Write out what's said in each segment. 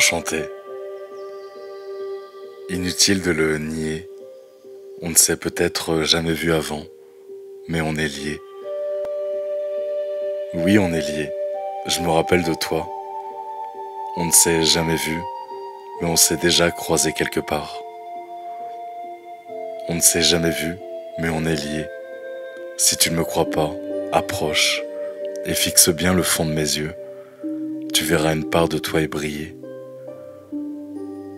Enchanté. Inutile de le nier, on ne s'est peut-être jamais vu avant, mais on est liés. Oui, on est liés, je me rappelle de toi. On ne s'est jamais vu, mais on s'est déjà croisé quelque part. On ne s'est jamais vu, mais on est liés. Si tu ne me crois pas, approche et fixe bien le fond de mes yeux. Tu verras une part de toi briller.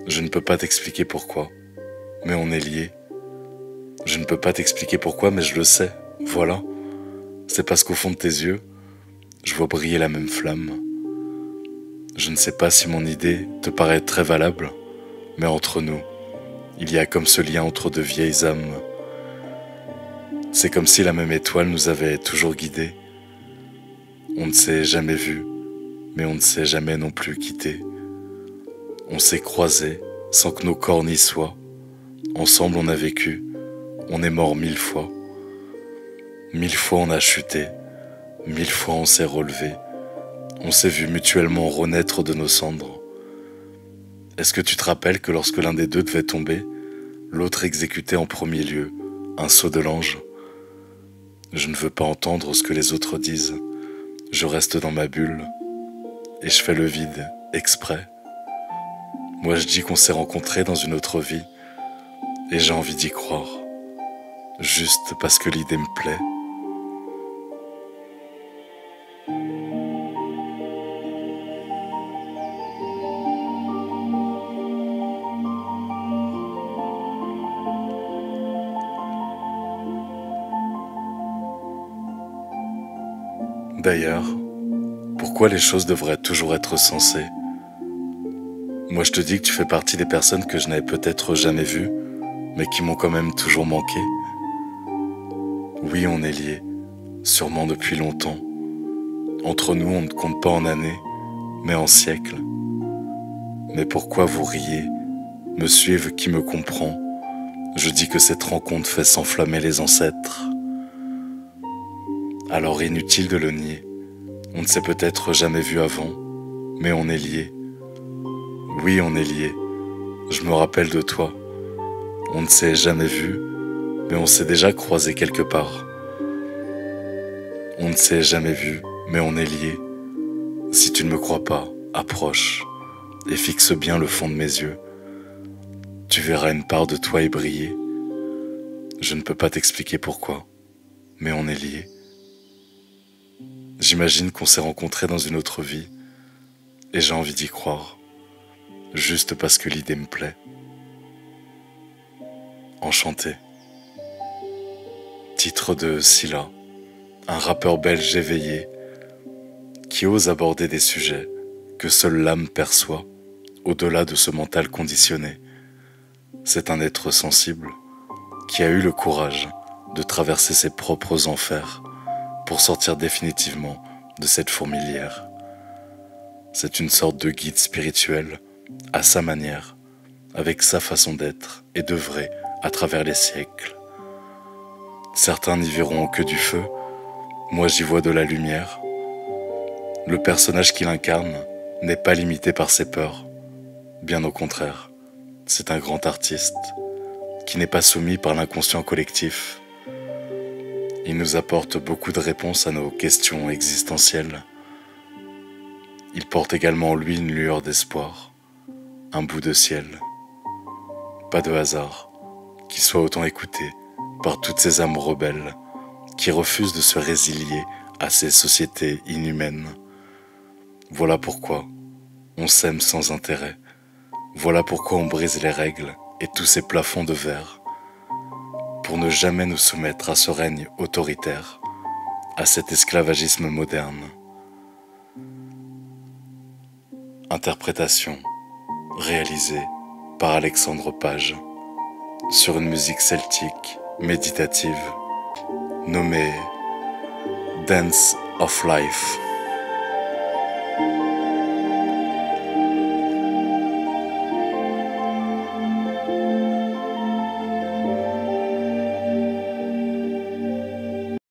Je ne peux pas t'expliquer pourquoi, mais on est liés. Je ne peux pas t'expliquer pourquoi, mais je le sais, voilà. C'est parce qu'au fond de tes yeux, je vois briller la même flamme. Je ne sais pas si mon idée te paraît très valable, mais entre nous, il y a comme ce lien entre deux vieilles âmes. C'est comme si la même étoile nous avait toujours guidés. On ne s'est jamais vu, mais on ne s'est jamais non plus quitté. On s'est croisés sans que nos corps n'y soient. Ensemble on a vécu, on est mort 1000 fois. 1000 fois on a chuté, 1000 fois on s'est relevé. On s'est vu mutuellement renaître de nos cendres. Est-ce que tu te rappelles que lorsque l'un des deux devait tomber, l'autre exécutait en premier lieu un saut de l'ange? Je ne veux pas entendre ce que les autres disent. Je reste dans ma bulle et je fais le vide exprès. Moi je dis qu'on s'est rencontrés dans une autre vie et j'ai envie d'y croire, juste parce que l'idée me plaît. D'ailleurs, pourquoi les choses devraient toujours être sensées? Moi je te dis que tu fais partie des personnes que je n'avais peut-être jamais vues, mais qui m'ont quand même toujours manqué. Oui, on est liés, sûrement depuis longtemps. Entre nous, on ne compte pas en années, mais en siècles. Mais pourquoi vous riez, me suivre qui me comprend? Je dis que cette rencontre fait s'enflammer les ancêtres. Alors inutile de le nier, on ne s'est peut-être jamais vu avant, mais on est liés. Oui, on est liés, je me rappelle de toi. On ne s'est jamais vu, mais on s'est déjà croisé quelque part. On ne s'est jamais vu, mais on est liés. Si tu ne me crois pas, approche et fixe bien le fond de mes yeux. Tu verras une part de toi briller. Je ne peux pas t'expliquer pourquoi, mais on est liés. J'imagine qu'on s'est rencontrés dans une autre vie, et j'ai envie d'y croire, juste parce que l'idée me plaît. Enchanté. Titre de Scylla, un rappeur belge éveillé qui ose aborder des sujets que seule l'âme perçoit au-delà de ce mental conditionné. C'est un être sensible qui a eu le courage de traverser ses propres enfers pour sortir définitivement de cette fourmilière. C'est une sorte de guide spirituel à sa manière, avec sa façon d'être et d'œuvrer à travers les siècles. Certains n'y verront que du feu, moi j'y vois de la lumière. Le personnage qu'il incarne n'est pas limité par ses peurs, bien au contraire, c'est un grand artiste qui n'est pas soumis par l'inconscient collectif. Il nous apporte beaucoup de réponses à nos questions existentielles. Il porte également en lui une lueur d'espoir, un bout de ciel. Pas de hasard qu'il soit autant écouté par toutes ces âmes rebelles qui refusent de se résilier à ces sociétés inhumaines. Voilà pourquoi on s'aime sans intérêt. Voilà pourquoi on brise les règles et tous ces plafonds de verre, pour ne jamais nous soumettre à ce règne autoritaire, à cet esclavagisme moderne. Interprétation réalisée par Alexandre Page sur une musique celtique méditative nommée Dance of Life.